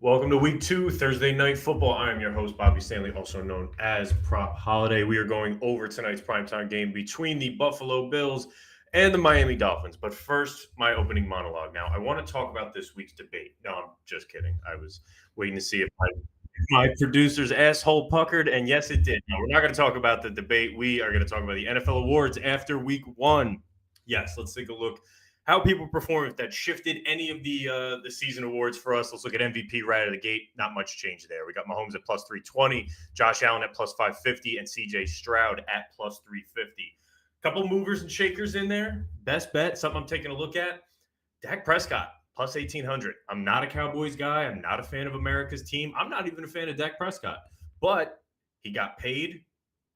Welcome to week 2, Thursday Night Football. I am your host, Bobby Stanley, also known as PropHolliday. We are going over tonight's primetime game between the Buffalo Bills and the Miami Dolphins. But first, my opening monologue. Now, I want to talk about this week's debate. No, I'm just kidding. I was waiting to see if my producer's asshole puckered, and yes, it did. No, we're not going to talk about the debate. We are going to talk about the NFL awards after week 1. Yes, let's take a look how people perform if that shifted any of the season awards for us. Let's look at MVP right out of the gate. Not much change there. We got Mahomes at plus 320, Josh Allen at plus 550, and CJ Stroud at plus 350. Couple movers and shakers in there. Best bet, something I'm taking a look at. Dak Prescott plus 1800. I'm not a Cowboys guy. I'm not a fan of America's team. I'm not even a fan of Dak Prescott, but he got paid.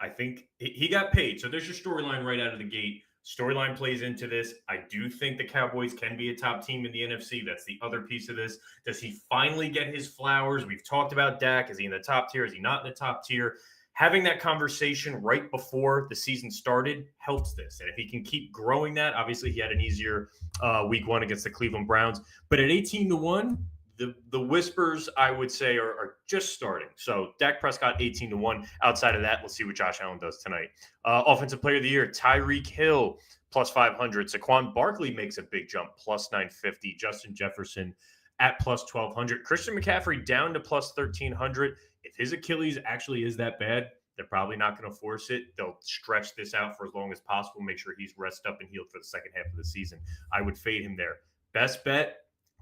I think he got paid. So there's your storyline right out of the gate. Storyline plays into this. I do think the Cowboys can be a top team in the NFC. That's the other piece of this. Does he finally get his flowers? We've talked about Dak. Is he in the top tier? Is he not in the top tier? Having that conversation right before the season started helps this. And if he can keep growing that, obviously he had an easier week 1 against the Cleveland Browns. But at 18-1, the whispers, I would say, are just starting. So Dak Prescott 18-1. Outside of that, let's see what Josh Allen does tonight. Offensive Player of the Year, Tyreek Hill plus 500. Saquon Barkley makes a big jump, plus 950. Justin Jefferson at plus 1200. Christian McCaffrey down to plus 1300. If his Achilles actually is that bad, they're probably not going to force it. They'll stretch this out for as long as possible, make sure he's rested up and healed for the second half of the season. I would fade him there. Best bet,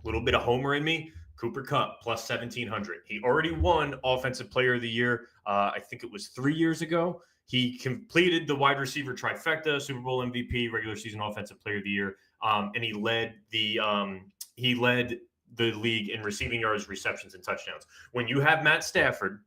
a little bit of homer in me. Cooper Kupp plus 1,700. He already won Offensive Player of the Year. I think it was 3 years ago. He completed the wide receiver trifecta, Super Bowl MVP, regular season Offensive Player of the Year, and he led the league in receiving yards, receptions, and touchdowns. When you have Matt Stafford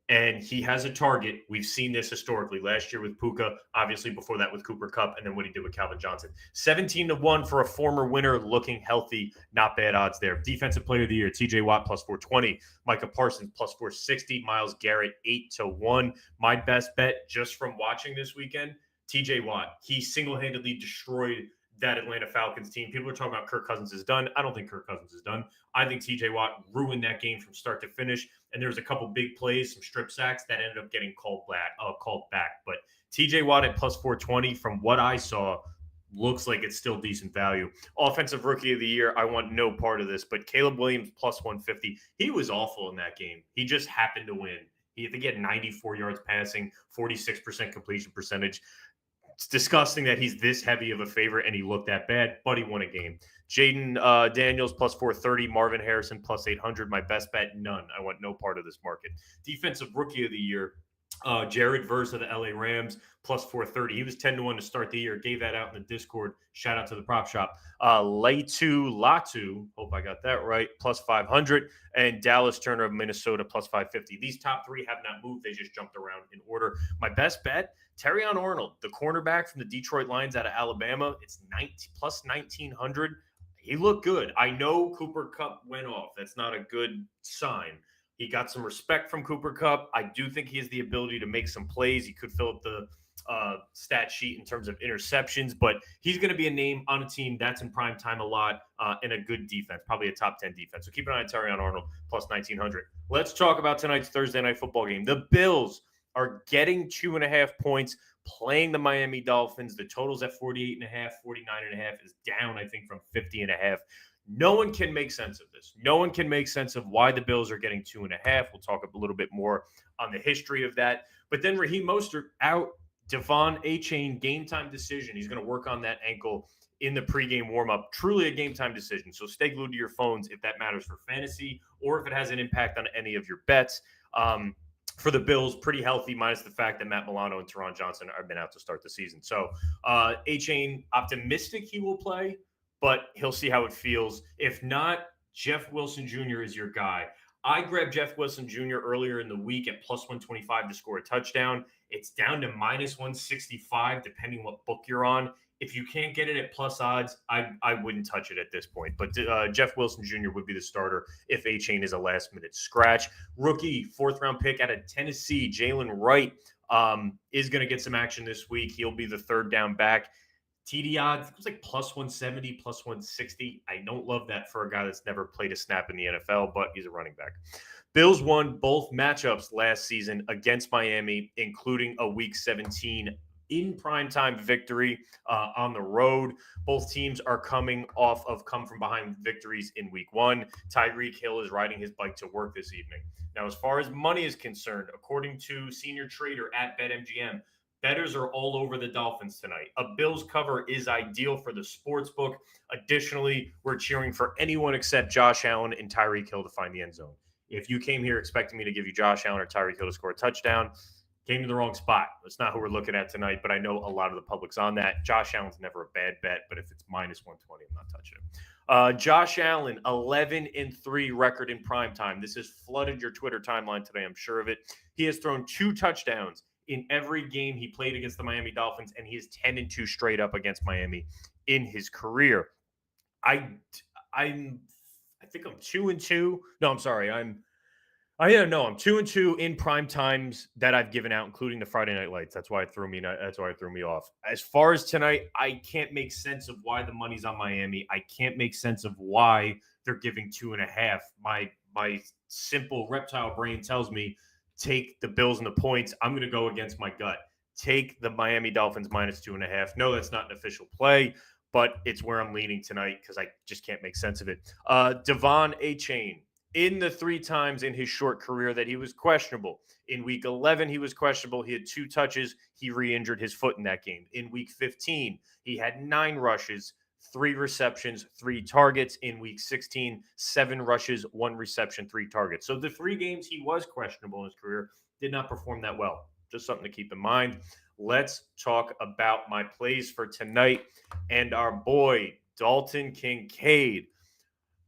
and he has a target, we've seen this historically. Last year with Puka, obviously before that with Cooper Kupp, and then what he did with Calvin Johnson. 17-1 for a former winner, looking healthy. Not bad odds there. Defensive Player of the Year, TJ Watt plus 420, Micah Parsons plus 460, Myles Garrett 8-1. My best bet just from watching this weekend, TJ Watt. He single-handedly destroyed that Atlanta Falcons team. People are talking about Kirk Cousins is done. I don't think Kirk Cousins is done. I think TJ Watt ruined that game from start to finish. And there was a couple big plays, some strip sacks that ended up getting called back. But TJ Watt at plus 420, from what I saw, looks like it's still decent value. Offensive Rookie of the Year, I want no part of this, but Caleb Williams plus 150. He was awful in that game. He just happened to win. He had 94 yards passing, 46% completion percentage. It's disgusting that he's this heavy of a favorite and he looked that bad, but he won a game. Jaden Daniels plus 430, Marvin Harrison plus 800. My best bet, none. I want no part of this market. Defensive Rookie of the Year, Jared Verse of the LA Rams plus 430. He was 10-1 to start the year. Gave that out in the Discord. Shout out to the prop shop. Latu Latu, hope I got that right, plus 500. And Dallas Turner of Minnesota plus 550. These top three have not moved. They just jumped around in order. My best bet, Terrion Arnold, the cornerback from the Detroit Lions out of Alabama. It's plus 1,900. He looked good. I know Cooper Kupp went off. That's not a good sign. He got some respect from Cooper Kupp. I do think he has the ability to make some plays. He could fill up the stat sheet in terms of interceptions, but he's going to be a name on a team that's in prime time a lot and a good defense, probably a top 10 defense. So keep an eye on Terrion Arnold plus 1,900. Let's talk about tonight's Thursday night football game. The Bills are getting 2.5 points, playing the Miami Dolphins. The total's at 48.5, 49.5 is down, I think, from 50.5. No one can make sense of this. No one can make sense of why the Bills are getting 2.5. We'll talk a little bit more on the history of that. But then Raheem Mostert out. Devon Achane, game time decision. He's going to work on that ankle in the pregame warm-up. Truly a game time decision. So stay glued to your phones if that matters for fantasy or if it has an impact on any of your bets. For the Bills, pretty healthy, minus the fact that Matt Milano and Teron Johnson have been out to start the season. So Achane, optimistic he will play, but he'll see how it feels. If not, Jeff Wilson Jr. is your guy. I grabbed Jeff Wilson Jr. earlier in the week at plus 125 to score a touchdown. It's down to minus 165, depending what book you're on. If you can't get it at plus odds, I wouldn't touch it at this point. But Jeff Wilson Jr. would be the starter if Achane is a last-minute scratch. Rookie, fourth-round pick out of Tennessee, Jalen Wright, is going to get some action this week. He'll be the third down back. TD odds, it was like plus 170, plus 160. I don't love that for a guy that's never played a snap in the NFL, but he's a running back. Bills won both matchups last season against Miami, including a Week 17 in primetime victory on the road. Both teams are coming off of come from behind victories in Week 1. Tyreek Hill is riding his bike to work this evening. Now, as far as money is concerned, according to senior trader at BetMGM, bettors are all over the Dolphins tonight. A Bills cover is ideal for the sports book. Additionally, we're cheering for anyone except Josh Allen and Tyreek Hill to find the end zone. If you came here expecting me to give you Josh Allen or Tyreek Hill to score a touchdown, came to the wrong spot. That's not who we're looking at tonight, but I know a lot of the public's on that. Josh Allen's never a bad bet, but if it's minus 120, I'm not touching him. Josh Allen, 11-3 record in primetime. This has flooded your Twitter timeline today, I'm sure of it. He has thrown 2 touchdowns in every game he played against the Miami Dolphins, and he is 10-2 straight up against Miami in his career. I think I'm 2-2. No, I'm sorry. I'm 2-2 in prime times that I've given out, including the Friday Night Lights. That's why it threw me off. As far as tonight, I can't make sense of why the money's on Miami. I can't make sense of why they're giving 2.5. My simple reptile brain tells me take the Bills and the points. I'm going to go against my gut. Take the Miami Dolphins minus 2.5. No, that's not an official play, but it's where I'm leaning tonight because I just can't make sense of it. Devon Achane, in the 3 times in his short career that he was questionable. In Week 11, he was questionable. He had 2 touches. He re-injured his foot in that game. In Week 15, he had 9 rushes, 3 receptions, 3 targets. In Week 16, 7 rushes, 1 reception, 3 targets. So the 3 games he was questionable in his career did not perform that well. Just something to keep in mind. Let's talk about my plays for tonight and our boy, Dalton Kincaid.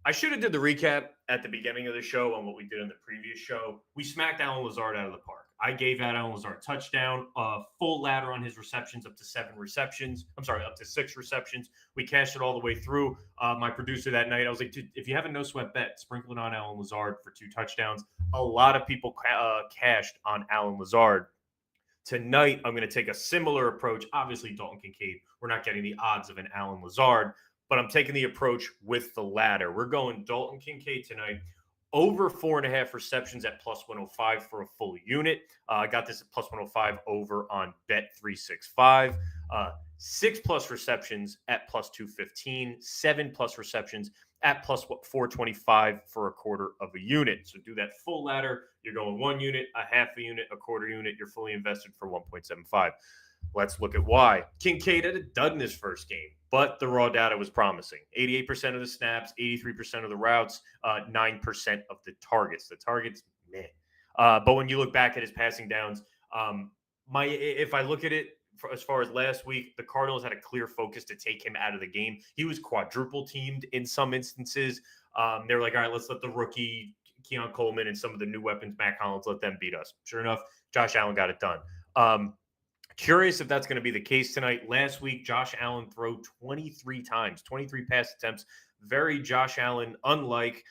I should have did the recap at the beginning of the show on what we did on the previous show. We smacked Allen Lazard out of the park. I gave out Allen Lazard a touchdown, a full ladder on his receptions, up to 6 receptions. We cashed it all the way through. My producer that night, I was like, dude, if you have a no sweat bet, sprinkle it on Allen Lazard for 2 touchdowns. A lot of people cashed on Allen Lazard. Tonight, I'm going to take a similar approach. Obviously, Dalton Kincaid, we're not getting the odds of an Allen Lazard, but I'm taking the approach with the ladder. We're going Dalton Kincaid tonight, over 4.5 receptions at plus 105 for a full unit. I got this at plus 105 over on Bet365. 6+ receptions at plus 215, 7+ receptions at plus 425 for a quarter of a unit. So do that full ladder. You're going 1 unit, a half a unit, a quarter unit. You're fully invested for 1.75. Let's look at why. Kincaid had a dud in his first game, but the raw data was promising. 88% of the snaps, 83% of the routes, 9% of the targets. The targets, meh. But when you look back at his passing downs, if I look at it as far as last week, the Cardinals had a clear focus to take him out of the game. He was quadruple teamed in some instances. They were like, all right, let's let the rookie Keon Coleman and some of the new weapons, Matt Collins, let them beat us. Sure enough, Josh Allen got it done. Curious if that's going to be the case tonight. Last week, Josh Allen threw 23 times, 23 pass attempts. Very Josh Allen, unlike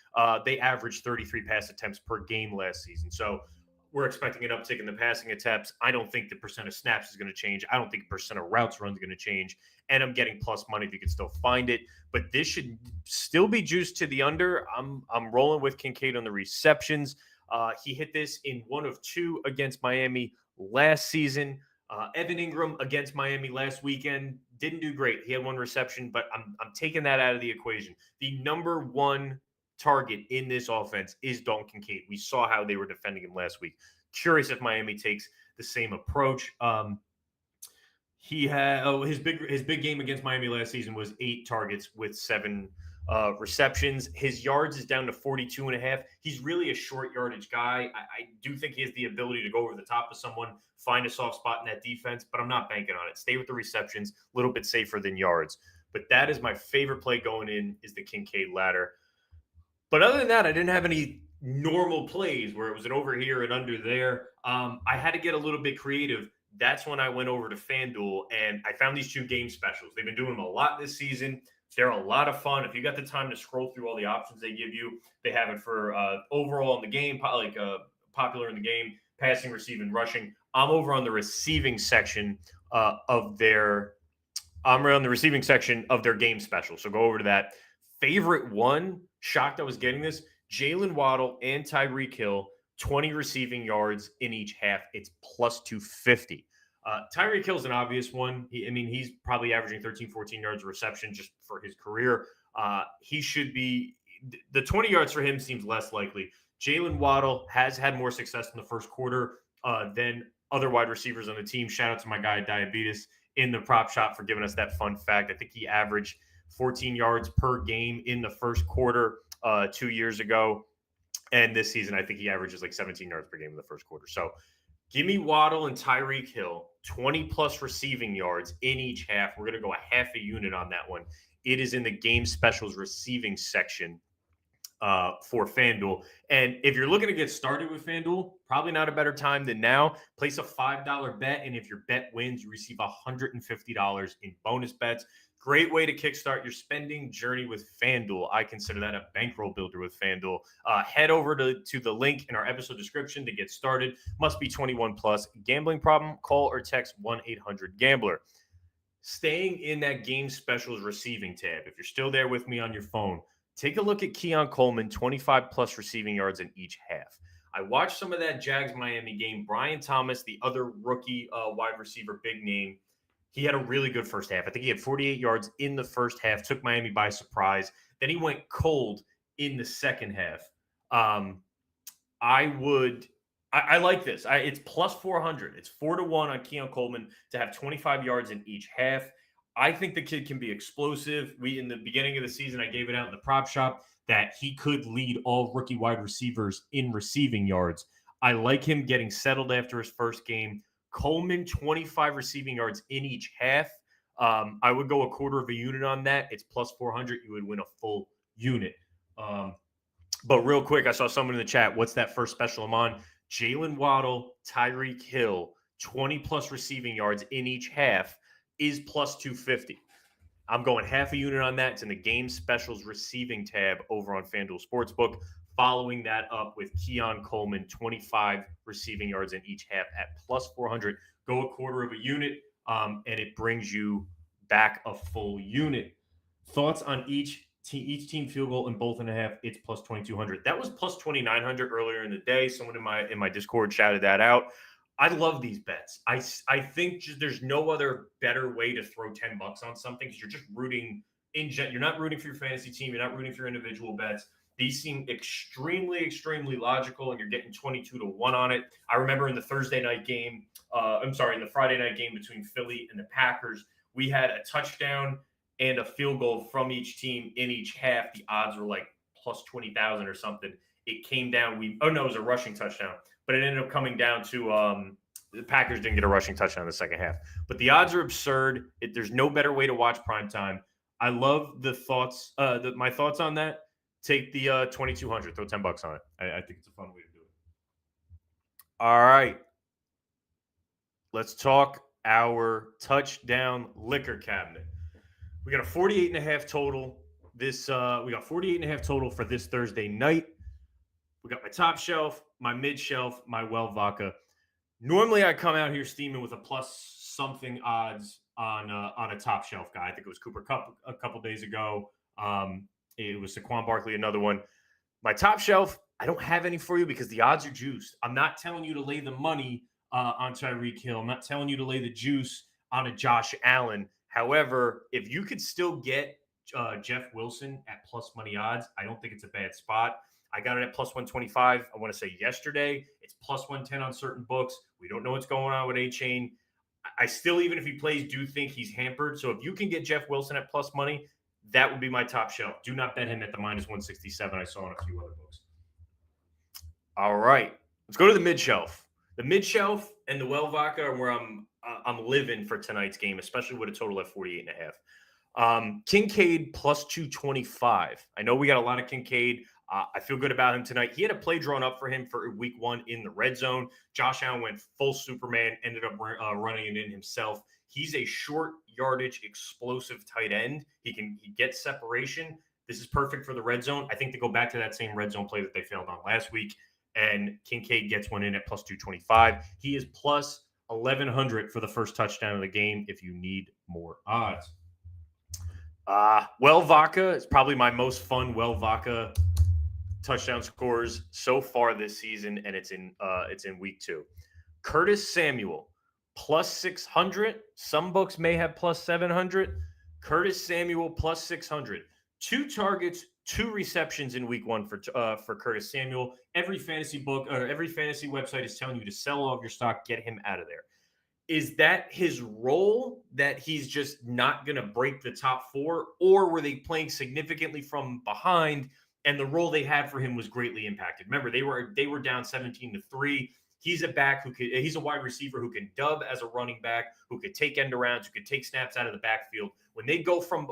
they averaged 33 pass attempts per game last season. So we're expecting an uptick in the passing attempts. I don't think the percent of snaps is going to change. I don't think the percent of routes run is going to change. And I'm getting plus money if you can still find it. But this should still be juiced to the under. I'm rolling with Kincaid on the receptions. He hit this in 1 of 2 against Miami last season. Evan Ingram against Miami last weekend didn't do great. He had 1 reception, but I'm taking that out of the equation. The number 1 target in this offense is Dalton Kincaid. We saw how they were defending him last week. Curious if Miami takes the same approach. He had his big game against Miami last season was 8 targets with 7 receptions. His yards is down to 42.5. He's really a short yardage guy. I do think he has the ability to go over the top of someone, find a soft spot in that defense, but I'm not banking on it. Stay with the receptions, a little bit safer than yards. But that is my favorite play going in is the Kincaid ladder. But other than that, I didn't have any normal plays where it was an over here and under there. I had to get a little bit creative. That's when I went over to FanDuel and I found these 2 game specials. They've been doing them a lot this season. They're a lot of fun. If you got the time to scroll through all the options they give you, they have it for overall in the game, popular in the game, passing, receiving, rushing. I'm over on the receiving section of their I'm on the receiving section of their game special. So go over to that. Favorite one, shocked I was getting this, Jalen Waddle and Tyreek Hill, 20 receiving yards in each half. It's plus 250. Tyreek Hill's an obvious one. He's probably averaging 13, 14 yards of reception just for his career. He should be – the 20 yards for him seems less likely. Jalen Waddle has had more success in the first quarter than other wide receivers on the team. Shout out to my guy, Diabetes, in the prop shop for giving us that fun fact. I think he averaged 14 yards per game in the first quarter 2 years ago. And this season, I think he averages like 17 yards per game in the first quarter. So give me Waddle and Tyreek Hill, 20-plus receiving yards in each half. We're going to go a half a unit on that one. It is in the game specials receiving section for FanDuel. And if you're looking to get started with FanDuel, probably not a better time than now. Place a $5 bet, and if your bet wins, you receive $150 in bonus bets. Great way to kickstart your spending journey with FanDuel. I consider that a bankroll builder with FanDuel. Head over to the link in our episode description to get started. Must be 21 plus. Gambling problem? Call or text 1-800-GAMBLER. Staying in that game specials receiving tab, if you're still there with me on your phone, take a look at Keon Coleman, 25-plus receiving yards in each half. I watched some of that Jags-Miami game. Brian Thomas, the other rookie wide receiver, big name, he had a really good first half. I think he had 48 yards in the first half, took Miami by surprise. Then he went cold in the second half. I like this. It's plus 400. It's 4-1 on Keon Coleman to have 25 yards in each half. I think the kid can be explosive. In the beginning of the season, I gave it out in the prop shop that he could lead all rookie wide receivers in receiving yards. I like him getting settled after his first game. Coleman, 25 receiving yards in each half. I would go a quarter of a unit on that. It's plus 400. You would win a full unit. But real quick, I saw someone in the chat. What's that first special I'm on? Jalen Waddle, Tyreek Hill, 20-plus receiving yards in each half is plus 250. I'm going half a unit on that. It's in the game specials receiving tab over on FanDuel Sportsbook. Following that up with Keon Coleman, 25 receiving yards in each half at plus 400. Go a quarter of a unit, and it brings you back a full unit. Thoughts on each team field goal in both and a half? It's plus 2,200. That was plus 2,900 earlier in the day. Someone in my Discord shouted that out. I love these bets. I think there's no other better way to throw $10 on something because you're just rooting you're not rooting for your fantasy team. You're not rooting for your individual bets. These seem extremely, extremely logical, and you're getting 22-1 on it. I remember in the Friday night game between Philly and the Packers, we had a touchdown and a field goal from each team in each half. The odds were like plus 20,000 or something. It came down. It was a rushing touchdown, but it ended up coming down to the Packers didn't get a rushing touchdown in the second half. But the odds are absurd. There's no better way to watch primetime. I love the thoughts. My thoughts on that. Take the 2,200, throw $10 on it. I think it's a fun way to do it. All right. Let's talk our touchdown liquor cabinet. We got a 48.5 total. We got 48.5 total for this Thursday night. We got my top shelf, my mid shelf, my well vodka. Normally I come out here steaming with a plus something odds on a top shelf guy. I think it was Cooper Kupp a couple days ago. It was Saquon Barkley, another one. My top shelf, I don't have any for you because the odds are juiced. I'm not telling you to lay the money on Tyreek Hill. I'm not telling you to lay the juice on a Josh Allen. However, if you could still get Jeff Wilson at plus money odds, I don't think it's a bad spot. I got it at plus 125. I want to say yesterday. It's plus 110 on certain books. We don't know what's going on with A-Chain. I still, even if he plays, do think he's hampered. So if you can get Jeff Wilson at plus money, that would be my top shelf. Do not bet him at the minus 167 I saw on a few other books. All right. Let's go to the mid shelf. The mid shelf and the well vodka are where I'm living for tonight's game, especially with a total at 48.5. Kincaid plus 225. I know we got a lot of Kincaid. I feel good about him tonight. He had a play drawn up for him for week 1 in the red zone. Josh Allen went full Superman, ended up running it in himself. He's a short yardage, explosive tight end. He gets separation. This is perfect for the red zone. I think to go back to that same red zone play that they failed on last week, and Kincaid gets one in at plus 225. He is plus 1,100 for the first touchdown of the game if you need more odds. Vaca is probably my most fun Vaca touchdown scores so far this season, and it's in week 2. Curtis Samuel plus 600. Some books may have plus 700. Curtis Samuel plus 600. 2 targets, 2 receptions in week 1 for Curtis Samuel. Every fantasy book or every fantasy website is telling you to sell all of your stock, get him out of there. Is that his role, that he's just not going to break the top 4, or were they playing significantly from behind and the role they had for him was greatly impacted? Remember, they were down 17-3. He's a wide receiver who can dub as a running back, who could take end arounds, who could take snaps out of the backfield. When they got from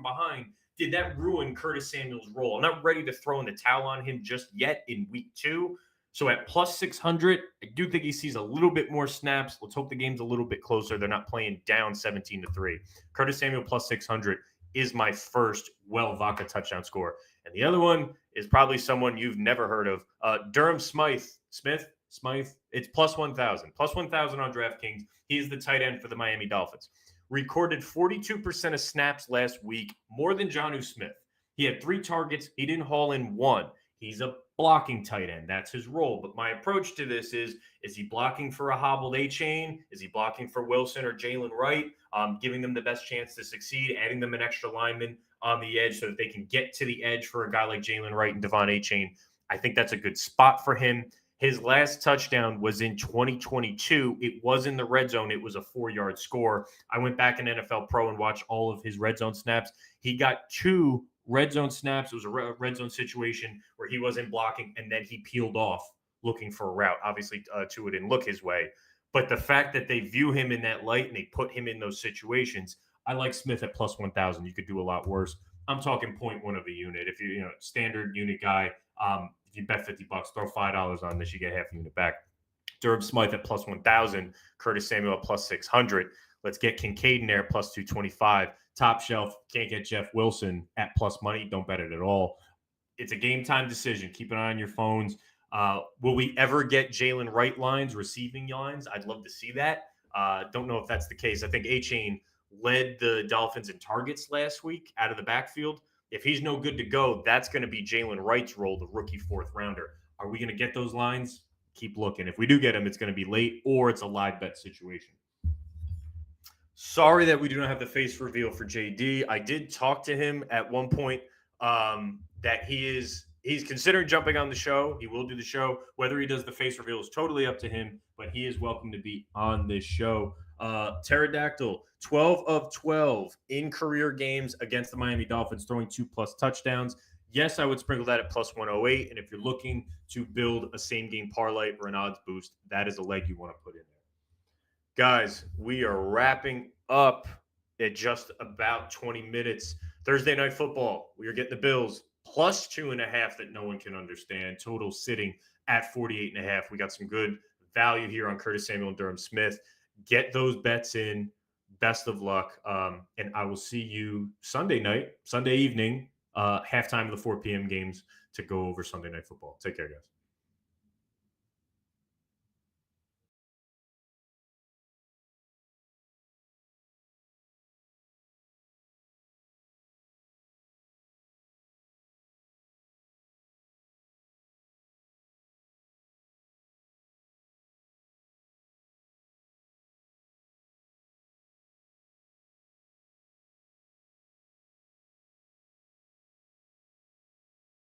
behind, did that ruin Curtis Samuel's role? I'm not ready to throw in the towel on him just yet in week 2. So at plus 600, I do think he sees a little bit more snaps. Let's hope the game's a little bit closer. They're not playing down 17-3. Curtis Samuel plus 600 is my first Vaca touchdown score. And the other one is probably someone you've never heard of. Durham Smythe. It's plus 1,000. Plus 1,000 on DraftKings. He is the tight end for the Miami Dolphins. Recorded 42% of snaps last week, more than Jonnu Smith. He had 3 targets. He didn't haul in 1. He's a blocking tight end. That's his role. But my approach to this is he blocking for a hobbled A-chain? Is he blocking for Wilson or Jalen Wright? Giving them the best chance to succeed, adding them an extra lineman on the edge so that they can get to the edge for a guy like Jalen Wright and Devon A-chain. I think that's a good spot for him. His last touchdown was in 2022. It was in the red zone. It was a 4-yard score. I went back in NFL Pro and watched all of his red zone snaps. He got 2 red zone snaps. It was a red zone situation where he wasn't blocking, and then he peeled off looking for a route. Obviously, Tua didn't look his way. But the fact that they view him in that light and they put him in those situations, I like Smith at plus 1,000. You could do a lot worse. I'm talking 0.1 of a unit. If you're standard unit guy, if you bet $50, throw $5 on this, you get half a unit back. Durham Smythe at plus 1,000. Curtis Samuel at plus 600. Let's get Kincaid in there plus 225. Top shelf, can't get Jeff Wilson at plus money. Don't bet it at all. It's a game time decision. Keep an eye on your phones. Will we ever get Jalen Wright lines, receiving lines? I'd love to see that. Don't know if that's the case. I think A-Chain led the Dolphins in targets last week out of the backfield. If he's no good to go, that's going to be Jalen Wright's role, the rookie 4th rounder. Are we going to get those lines? Keep looking. If we do get them, it's going to be late or it's a live bet situation. Sorry that we do not have the face reveal for JD. I did talk to him at one point that he's considering jumping on the show. He will do the show. Whether he does the face reveal is totally up to him, but he is welcome to be on this show. Pterodactyl, 12 of 12 in career games against the Miami Dolphins, throwing 2+ touchdowns. Yes, I would sprinkle that at plus 108. And if you're looking to build a same game parlay or an odds boost, that is a leg you want to put in there. Guys, we are wrapping up at just about 20 minutes. Thursday Night Football, we are getting the Bills plus 2.5 that no one can understand. Total sitting at 48.5. We got some good value here on Curtis Samuel and Durham Smith. Get those bets in. Best of luck. And I will see you Sunday evening, halftime of the 4 p.m. games to go over Sunday Night Football. Take care, guys.